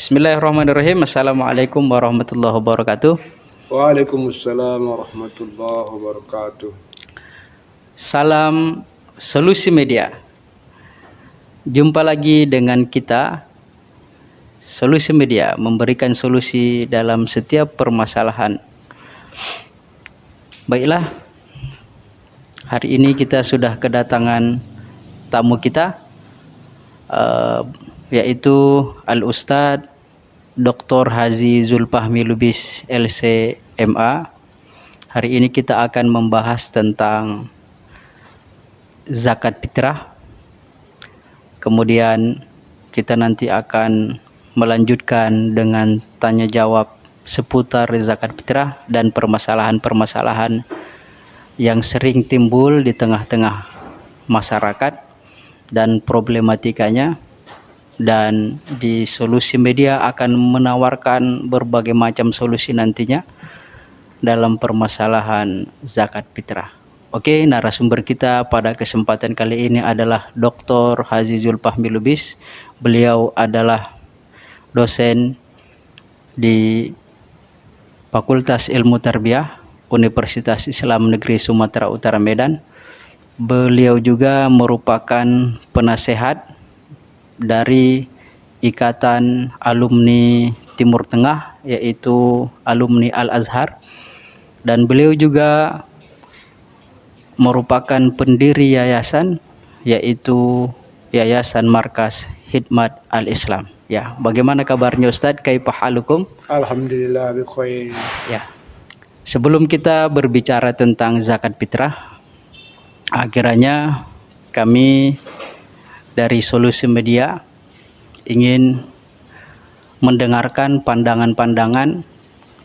Bismillahirrahmanirrahim. Assalamualaikum warahmatullahi wabarakatuh. Waalaikumsalam warahmatullahi wabarakatuh. Salam Solusi Media. Jumpa lagi dengan kita. Solusi Media memberikan solusi dalam setiap permasalahan. Baiklah, hari ini kita sudah kedatangan tamu kita, yaitu Al-Ustadz Dr. Hazi Zulfahmi Lubis LC.MA. Hari ini kita akan membahas tentang zakat fitrah. Kemudian kita nanti akan melanjutkan dengan tanya jawab seputar zakat fitrah dan permasalahan-permasalahan yang sering timbul di tengah-tengah masyarakat dan problematikanya. Dan di Solusi Media akan menawarkan berbagai macam solusi nantinya dalam permasalahan zakat fitrah. Oke, narasumber kita pada kesempatan kali ini adalah Dr. Hazi Zulfahmi Lubis. Beliau adalah dosen di Fakultas Ilmu Tarbiyah Universitas Islam Negeri Sumatera Utara Medan. Beliau juga merupakan penasehat dari Ikatan Alumni Timur Tengah, yaitu alumni Al-Azhar, dan beliau juga merupakan pendiri yayasan, yaitu Yayasan Markas Hidmat Al-Islam. Ya, bagaimana kabarnya Ustadz? Kaifa halukum? Alhamdulillah bikhair. Ya. Sebelum kita berbicara tentang zakat fitrah, akhirnya kami dari Solusi Media ingin mendengarkan pandangan-pandangan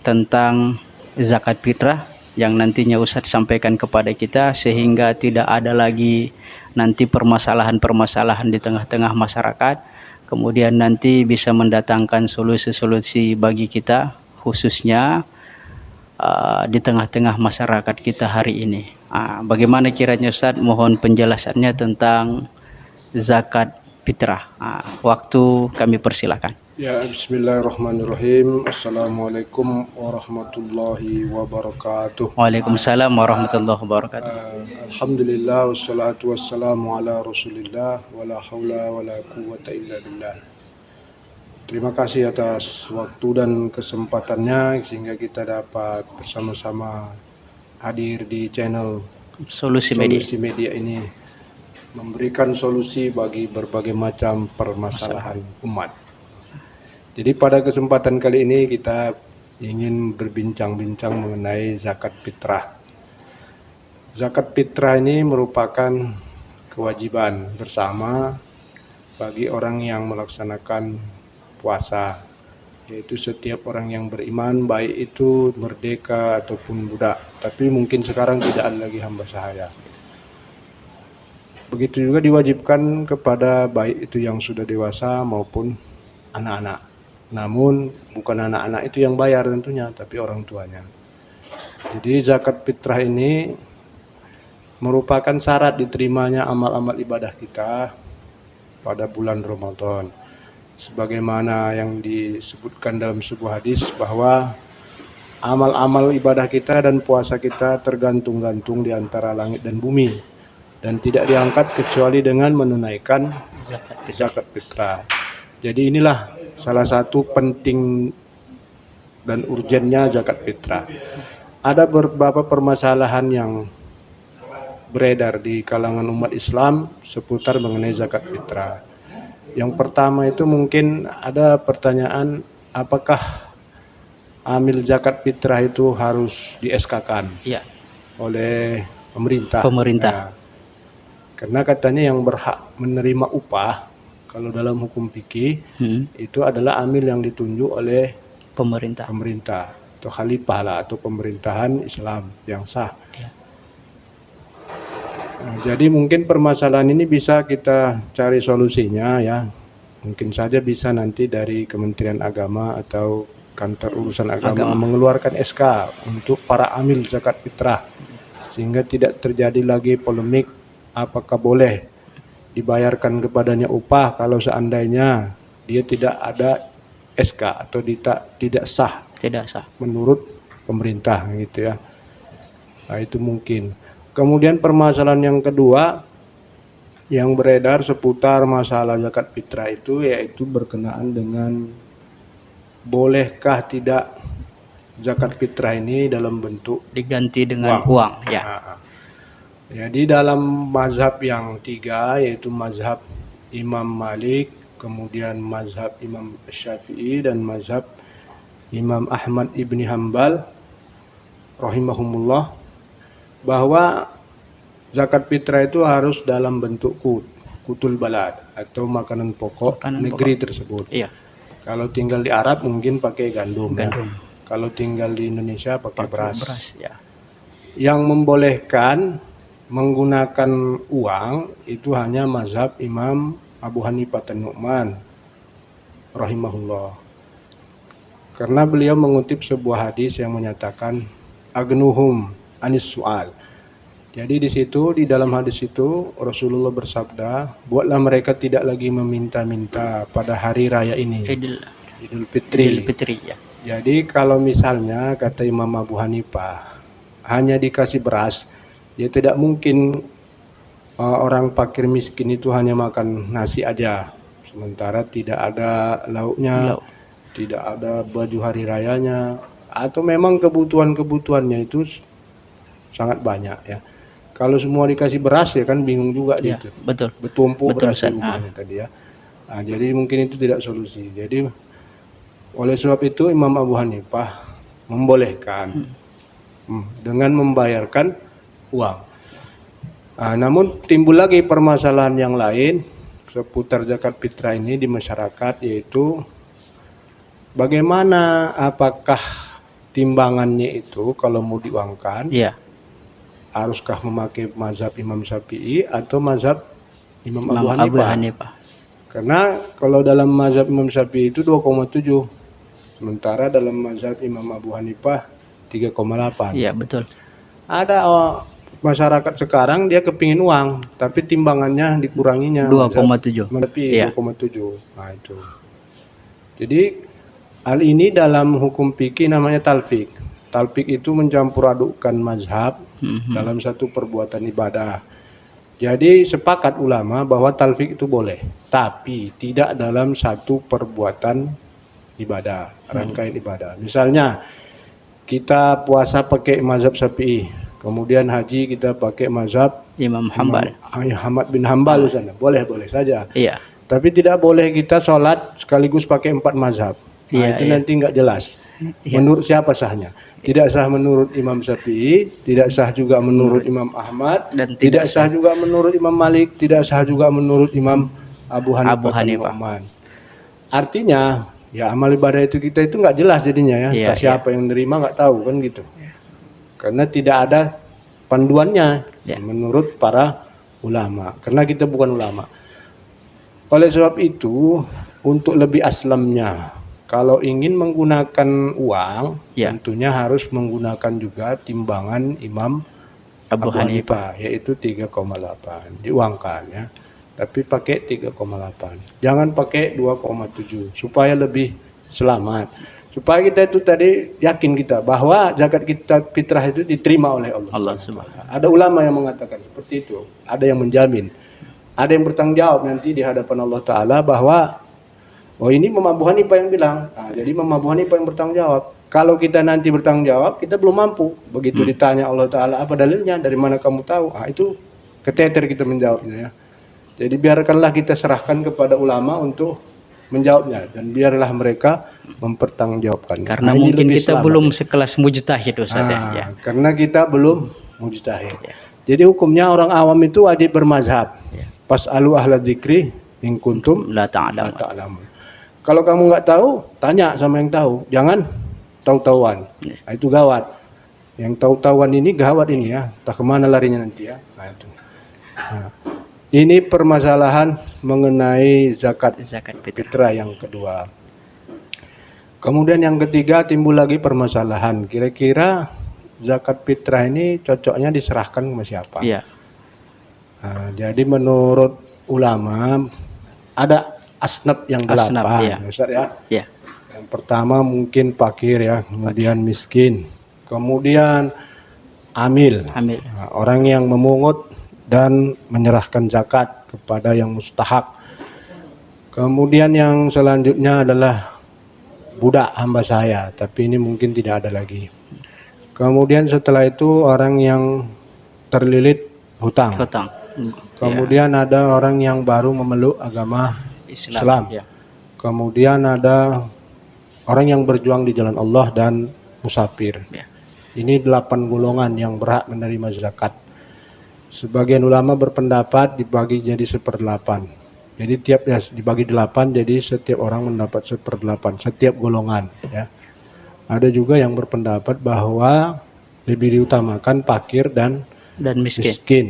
tentang zakat fitrah yang nantinya Ustadz sampaikan kepada kita, sehingga tidak ada lagi nanti permasalahan-permasalahan di tengah-tengah masyarakat. Kemudian nanti bisa mendatangkan solusi-solusi bagi kita, khususnya di tengah-tengah masyarakat kita hari ini. Bagaimana kiranya Ustadz, mohon penjelasannya tentang zakat fitrah. Waktu kami persilakan. Ya, bismillahirrahmanirrahim. Assalamualaikum warahmatullahi wabarakatuh. Waalaikumsalam warahmatullahi wabarakatuh. Alhamdulillah wassalatu wassalamu ala Rasulillah wala haula wala quwwata illa billah. Terima kasih atas waktu dan kesempatannya sehingga kita dapat bersama-sama hadir di channel Solusi Media ini, memberikan solusi bagi berbagai macam permasalahan umat. Jadi pada kesempatan kali ini kita ingin berbincang-bincang mengenai zakat fitrah. Zakat fitrah ini merupakan kewajiban bersama bagi orang yang melaksanakan puasa, yaitu setiap orang yang beriman, baik itu merdeka ataupun budak. Tapi mungkin sekarang tidak ada lagi hamba sahaya. Begitu juga diwajibkan kepada baik itu yang sudah dewasa maupun anak-anak. Namun bukan anak-anak itu yang bayar tentunya, tapi orang tuanya. Jadi zakat fitrah ini merupakan syarat diterimanya amal-amal ibadah kita pada bulan Ramadan. Sebagaimana yang disebutkan dalam sebuah hadis bahwa amal-amal ibadah kita dan puasa kita tergantung-gantung di antara langit dan bumi, dan tidak diangkat kecuali dengan menunaikan zakat fitrah. Jadi inilah salah satu penting dan urgennya zakat fitrah. Ada beberapa permasalahan yang beredar di kalangan umat Islam seputar mengenai zakat fitrah. Yang pertama itu mungkin ada pertanyaan, apakah amil zakat fitrah itu harus di SK-kan oleh pemerintah? Nah, karena katanya yang berhak menerima upah kalau dalam hukum fikih itu adalah amil yang ditunjuk oleh pemerintah atau khalifah lah, atau pemerintahan Islam yang sah. Nah, jadi mungkin permasalahan ini bisa kita cari solusinya ya. Mungkin saja bisa nanti dari Kementerian Agama atau Kantor Urusan Agama mengeluarkan SK untuk para amil zakat fitrah, sehingga tidak terjadi lagi polemik apakah boleh dibayarkan kepadanya upah kalau seandainya dia tidak ada SK atau tidak sah Tidak sah. menurut pemerintah gitu ya. Nah, itu mungkin. Kemudian permasalahan yang kedua yang beredar seputar masalah zakat fitrah itu yaitu berkenaan dengan bolehkah tidak zakat fitrah ini dalam bentuk Diganti dengan uang, ya. Nah, jadi dalam mazhab yang tiga yaitu mazhab Imam Malik, kemudian mazhab Imam Syafi'i dan mazhab Imam Ahmad ibni Hambal rahimahumullah, bahwa zakat fitrah itu harus dalam bentuk kutul balad atau makanan pokok negeri tersebut. Iya. Kalau tinggal di Arab mungkin pakai gandum. Ya. Gandum. Kalau tinggal di Indonesia pakai beras. Ya. Yang membolehkan menggunakan uang itu hanya mazhab Imam Abu Hanifah An-Nu'man rahimahullah. Karena beliau mengutip sebuah hadis yang menyatakan agnuhum anis su'al. Jadi di situ, di dalam hadis itu Rasulullah bersabda, buatlah mereka tidak lagi meminta-minta pada hari raya ini, Idul Fitri. Ya. Jadi kalau misalnya kata Imam Abu Hanifah hanya dikasih beras, ya tidak mungkin orang fakir miskin itu hanya makan nasi aja, sementara tidak ada lauknya, tidak ada baju hari rayanya, atau memang kebutuhannya itu sangat banyak ya. Kalau semua dikasih beras ya kan bingung juga ya, gitu. Betul. Bertumpuk beras rumahnya tadi ya. Nah, jadi mungkin itu tidak solusi. Jadi oleh sebab itu Imam Abu Hanifah membolehkan dengan membayarkan uang. Nah, namun timbul lagi permasalahan yang lain seputar zakat fitrah ini di masyarakat, yaitu bagaimana, apakah timbangannya itu kalau mau diuangkan, haruskah memakai mazhab Imam Syafi'i atau mazhab Imam Abu Hanifah? Karena kalau dalam mazhab Imam Syafi'i itu 2,7, sementara dalam mazhab Imam Abu Hanifah 3,8. Iya, betul. Ada masyarakat sekarang dia kepingin uang, tapi timbangannya dikuranginya 2,7. Iya. 2,7. Nah itu. Jadi hal ini dalam hukum fikih namanya talfik. Talfik itu mencampur adukkan mazhab dalam satu perbuatan ibadah. Jadi sepakat ulama bahwa talfik itu boleh, tapi tidak dalam satu perbuatan ibadah, rangkaian ibadah. Misalnya kita puasa pakai mazhab Syafi'i, kemudian haji kita pakai mazhab Imam Hambal, Ahmad bin Hambal sana. Boleh saja. Iya. Tapi tidak boleh kita sholat sekaligus pakai 4 mazhab. Nah, itu nanti nggak jelas. Menurut siapa sahnya? Tidak sah menurut Imam Syafi'i, tidak sah juga menurut Imam Ahmad, dan tidak sah juga menurut Imam Malik, tidak sah juga menurut Imam Abu Hanifah. Artinya, ya amal ibadah itu kita itu nggak jelas jadinya ya. Siapa yang nerima nggak tahu kan gitu. Karena tidak ada panduannya menurut para ulama. Karena kita bukan ulama. Oleh sebab itu, untuk lebih aslamnya, kalau ingin menggunakan uang, tentunya harus menggunakan juga timbangan Imam Abu Hanifah, yaitu 3,8. Diuangkan ya. Tapi pakai 3,8. Jangan pakai 2,7 supaya lebih selamat. Supaya kita itu tadi yakin kita bahwa zakat kita fitrah itu diterima oleh Allah Subhanahu. Ada ulama yang mengatakan seperti itu. Ada yang menjamin. Ada yang bertanggung jawab nanti di hadapan Allah Ta'ala bahwa ini Imam Abu Hanifah yang bilang. Nah, jadi Imam Abu Hanifah yang bertanggung jawab. Kalau kita nanti bertanggung jawab, kita belum mampu. Begitu ditanya Allah Ta'ala, apa dalilnya? Dari mana kamu tahu? Nah, itu keteter kita menjawabnya ya. Jadi biarkanlah kita serahkan kepada ulama untuk menjawabnya. Dan biarlah mereka mempertanggungjawabkan. Karena mungkin kita belum sekelas mujtahid, Ustaz ya. Karena kita belum mujtahid. Jadi hukumnya orang awam itu wajib bermazhab. Fas'alu ahla dzikri in kuntum la ta'lamun. Kalau kamu nggak tahu, tanya sama yang tahu. Jangan tahu-tahuan. Nah, itu gawat. Yang tahu-tahuan ini gawat ini ya. Tak kemana larinya nanti ya. Nah, itu. Nah, ini permasalahan mengenai zakat fitrah yang kedua. Kemudian yang ketiga timbul lagi permasalahan. Kira-kira zakat fitrah ini cocoknya diserahkan ke siapa? Iya. Nah, jadi menurut ulama ada asnaf yang 8, Ustaz ya. Yang pertama mungkin fakir ya, kemudian miskin, kemudian amil, Amil. Nah, orang yang memungut dan menyerahkan zakat kepada yang mustahak. Kemudian yang selanjutnya adalah budak hamba saya, tapi ini mungkin tidak ada lagi. Kemudian setelah itu orang yang terlilit hutang. Hutang. Kemudian ada orang yang baru memeluk agama Islam. Ya. Kemudian ada orang yang berjuang di jalan Allah dan musafir. Ya. Ini 8 golongan yang berhak menerima zakat. Sebagian ulama berpendapat dibagi jadi 1/8. Jadi tiap ya dibagi 8, jadi setiap orang mendapat 1/8 setiap golongan ya. Ada juga yang berpendapat bahwa lebih diutamakan fakir dan miskin. miskin.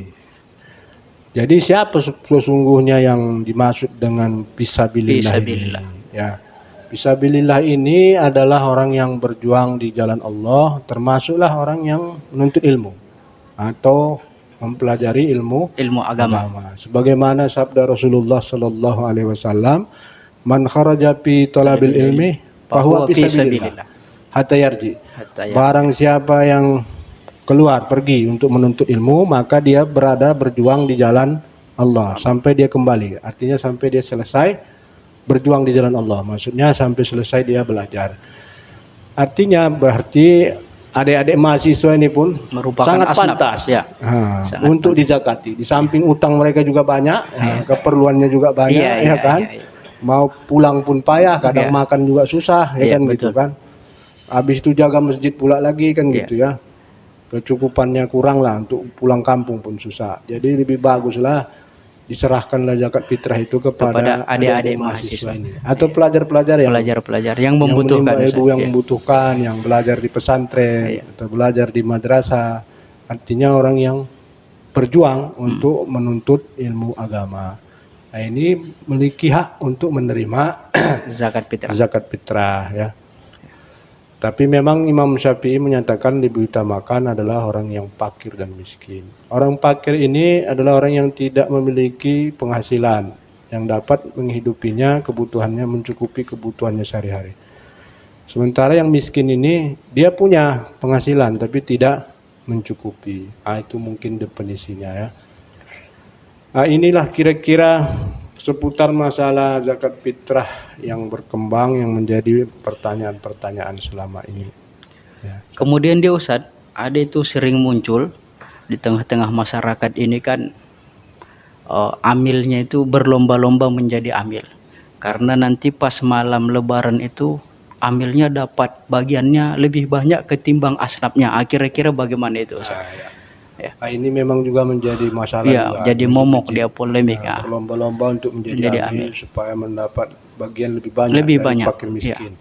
Jadi siapa sesungguhnya yang dimaksud dengan fisabilillah ini? Ya. Fisabilillah ini adalah orang yang berjuang di jalan Allah, termasuklah orang yang menuntut ilmu atau mempelajari ilmu agama. Sebagaimana sabda Rasulullah sallallahu alaihi wasallam, "Man kharaja fi talabil ilmi fahuwa fisabilillah hatta yarji." Barang siapa yang keluar pergi untuk menuntut ilmu, maka dia berjuang di jalan Allah sampai dia kembali. Artinya sampai dia selesai berjuang di jalan Allah, maksudnya sampai selesai dia belajar. Artinya berarti adik-adik mahasiswa ini pun merupakan sangat asnaf, pantas ya. Untuk dizakati. Di samping utang mereka juga banyak, keperluannya juga banyak, ya kan. Mau pulang pun payah, kadang makan juga susah, ya kan, gitu kan. Habis itu jaga masjid pula lagi kan, gitu ya. Kecukupannya kurang lah, untuk pulang kampung pun susah. Jadi lebih baguslah diserahkanlah zakat fitrah itu kepada adik-adik mahasiswa ini atau pelajar-pelajar yang membutuhkan, ibu yang membutuhkan, yang belajar di pesantren atau belajar di madrasah. Artinya orang yang berjuang untuk menuntut ilmu agama. Nah, ini memiliki hak untuk menerima zakat fitrah ya. Tapi memang Imam Syafi'i menyatakan lebih utamakan adalah orang yang fakir dan miskin. Orang fakir ini adalah orang yang tidak memiliki penghasilan yang dapat menghidupinya, kebutuhannya, mencukupi kebutuhannya sehari-hari. Sementara yang miskin ini dia punya penghasilan tapi tidak mencukupi. Itu mungkin definisinya ya. Inilah kira-kira seputar masalah zakat fitrah yang berkembang, yang menjadi pertanyaan-pertanyaan selama ini. Ya. Kemudian dia Ustadz, ada itu sering muncul di tengah-tengah masyarakat ini kan, amilnya itu berlomba-lomba menjadi amil. Karena nanti pas malam lebaran itu amilnya dapat bagiannya lebih banyak ketimbang asnafnya. Kira-kira bagaimana itu Ustadz? Ini memang juga menjadi masalah juga. Jadi momok dia polemik. Berlomba-lomba untuk menjadi amil supaya mendapat bagian lebih banyak dari fakir miskin.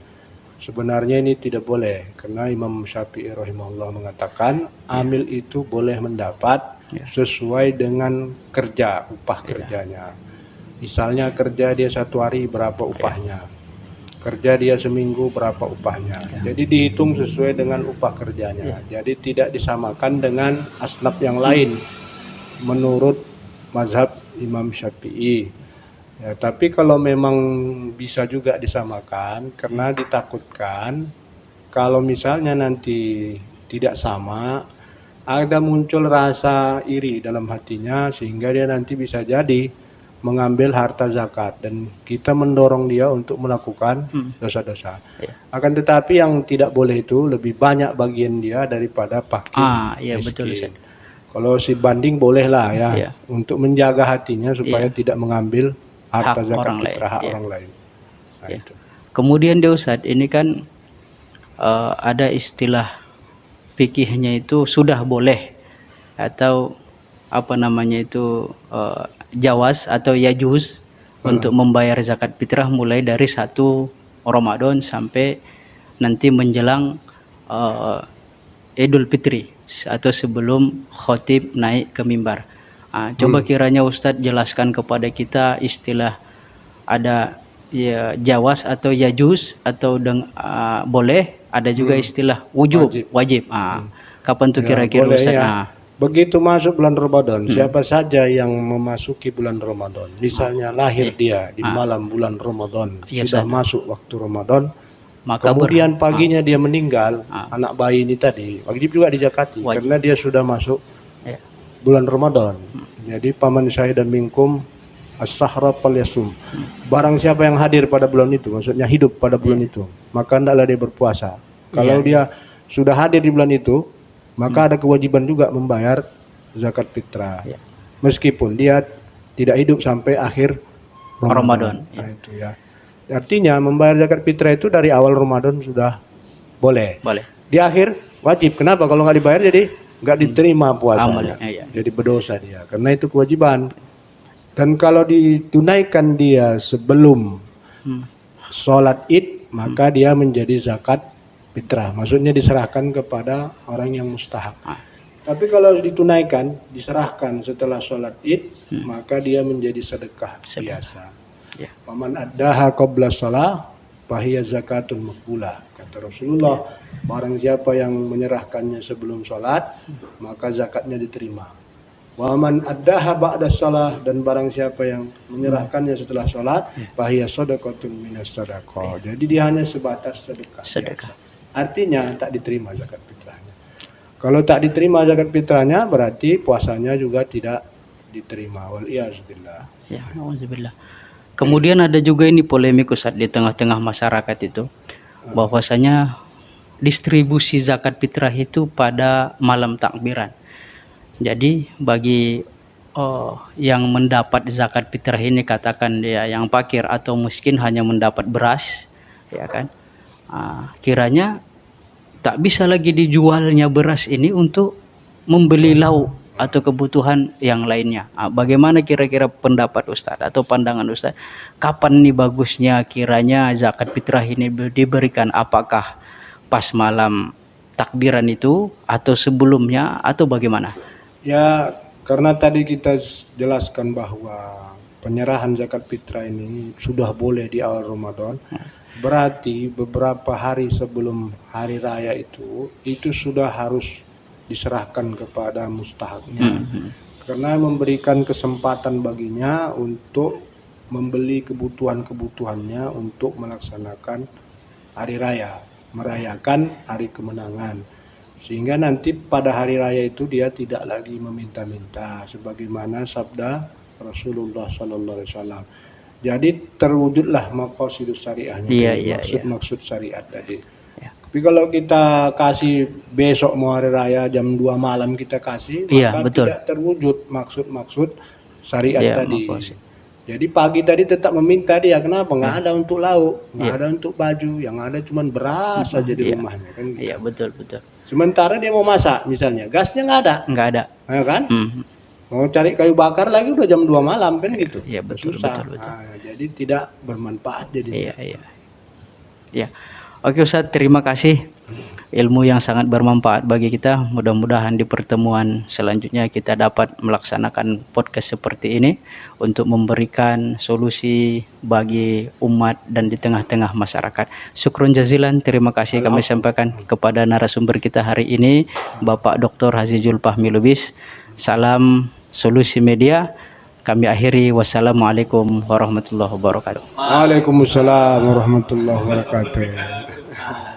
Sebenarnya ini tidak boleh, karena Imam Syafi'i rahimahullah mengatakan amil itu boleh mendapat sesuai dengan kerja, upah kerjanya. Misalnya kerja dia 1 hari berapa upahnya, kerja dia seminggu berapa upahnya. Jadi dihitung sesuai dengan upah kerjanya. Jadi tidak disamakan dengan asnaf yang lain menurut mazhab Imam Syafi'i. Ya, tapi kalau memang bisa juga disamakan, karena ditakutkan kalau misalnya nanti tidak sama, ada muncul rasa iri dalam hatinya sehingga dia nanti bisa jadi mengambil harta zakat, dan kita mendorong dia untuk melakukan dosa-dosa. Akan tetapi yang tidak boleh itu lebih banyak bagian dia daripada fakir miskin. Kalau si banding bolehlah ya, untuk menjaga hatinya supaya tidak mengambil harta zakat fitrah hak orang lain. Itu. Kemudian dia Ustadz, ini kan ada istilah fikihnya itu sudah boleh atau apa namanya itu jawaz atau yajuz untuk membayar zakat fitrah mulai dari 1 Ramadan sampai nanti menjelang Idul Fitri atau sebelum khotib naik ke mimbar. Coba kiranya Ustadz jelaskan kepada kita istilah ada jawaz atau yajuz atau boleh, ada juga istilah wajib. Kapan tuh kira-kira Ustadz? Begitu masuk bulan Ramadan, siapa saja yang memasuki bulan Ramadan, misalnya lahir dia di malam bulan Ramadan, sudah masuk waktu Ramadan, maka kemudian paginya dia meninggal, anak bayi ini tadi wajib juga dizakati karena dia sudah masuk ya. bulan Ramadan. Jadi paman syahidan minkum as-sahra falyasum. Barang siapa yang hadir pada bulan itu, maksudnya hidup pada bulan itu, maka hendaklah dia berpuasa. Kalau dia sudah hadir di bulan itu, maka ada kewajiban juga membayar zakat fitrah. Meskipun dia tidak hidup sampai akhir Ramadan. Nah, itu ya. Artinya membayar zakat fitrah itu dari awal Ramadan sudah boleh. Di akhir wajib. Kenapa? Kalau nggak dibayar jadi nggak diterima puasanya. Jadi berdosa dia. Karena itu kewajiban. Dan kalau ditunaikan dia sebelum sholat id, maka dia menjadi zakat fitrah. Maksudnya diserahkan kepada orang yang mustahak. Tapi kalau ditunaikan, diserahkan setelah sholat id, maka dia menjadi sedekah biasa. Paman addaha qabla shalah fahiya zakatun maqbulah. Kata Rasulullah, barang siapa yang menyerahkannya sebelum sholat, maka zakatnya diterima. Wa man addaha ba'da shalah, dan barang siapa yang menyerahkannya setelah sholat, fahiya shadaqatun minas shadaqah. Jadi dia hanya sebatas sedekah. Artinya tak diterima zakat fitrahnya. Kalau tak diterima zakat fitrahnya, berarti puasanya juga tidak diterima. Wal iyazbillah. Ya, auzubillah. Kemudian ada juga ini polemik Ustaz di tengah-tengah masyarakat itu, bahwasanya distribusi zakat fitrah itu pada malam takbiran. Jadi bagi yang mendapat zakat fitrah ini, katakan dia yang fakir atau miskin hanya mendapat beras, ya kan? Kiranya tak bisa lagi dijualnya beras ini untuk membeli lauk atau kebutuhan yang lainnya. Bagaimana kira-kira pendapat Ustadz atau pandangan Ustadz? Kapan nih bagusnya kiranya zakat fitrah ini diberikan? Apakah pas malam takbiran itu atau sebelumnya atau bagaimana? Ya, karena tadi kita jelaskan bahwa penyerahan zakat fitrah ini sudah boleh di awal Ramadan. Berarti beberapa hari sebelum hari raya itu sudah harus diserahkan kepada mustahaknya, karena memberikan kesempatan baginya untuk membeli kebutuhan-kebutuhannya untuk melaksanakan hari raya, merayakan hari kemenangan, sehingga nanti pada hari raya itu dia tidak lagi meminta-minta sebagaimana sabda Rasulullah SAW. Jadi terwujudlah maqasidus syariahnya, maksud syariat tadi. Tapi kalau kita kasih besok mau hari raya jam 2 malam kita kasih, maka tidak terwujud maksud syariat tadi. Jadi pagi tadi tetap meminta dia, kenapa? Nggak ada untuk lauk, nggak ada untuk baju, yang ada cuma beras saja di rumahnya kan. Gitu. Iya, betul. Sementara dia mau masak misalnya, gasnya nggak ada. Ya kan? Mau cari kayu bakar lagi udah jam 2 malam kan gitu. Iya, betul. Jadi tidak bermanfaat jadi. Iya. Oke Ustadz, terima kasih ilmu yang sangat bermanfaat bagi kita. Mudah-mudahan di pertemuan selanjutnya kita dapat melaksanakan podcast seperti ini untuk memberikan solusi bagi umat dan di tengah-tengah masyarakat. Syukron jazilan, terima kasih kami sampaikan kepada narasumber kita hari ini, Bapak Dr. Hazijul Fahmi Lubis. Salam Solusi Media. Kami akhiri, wassalamualaikum warahmatullahi wabarakatuh. Waalaikumsalam warahmatullahi wabarakatuh.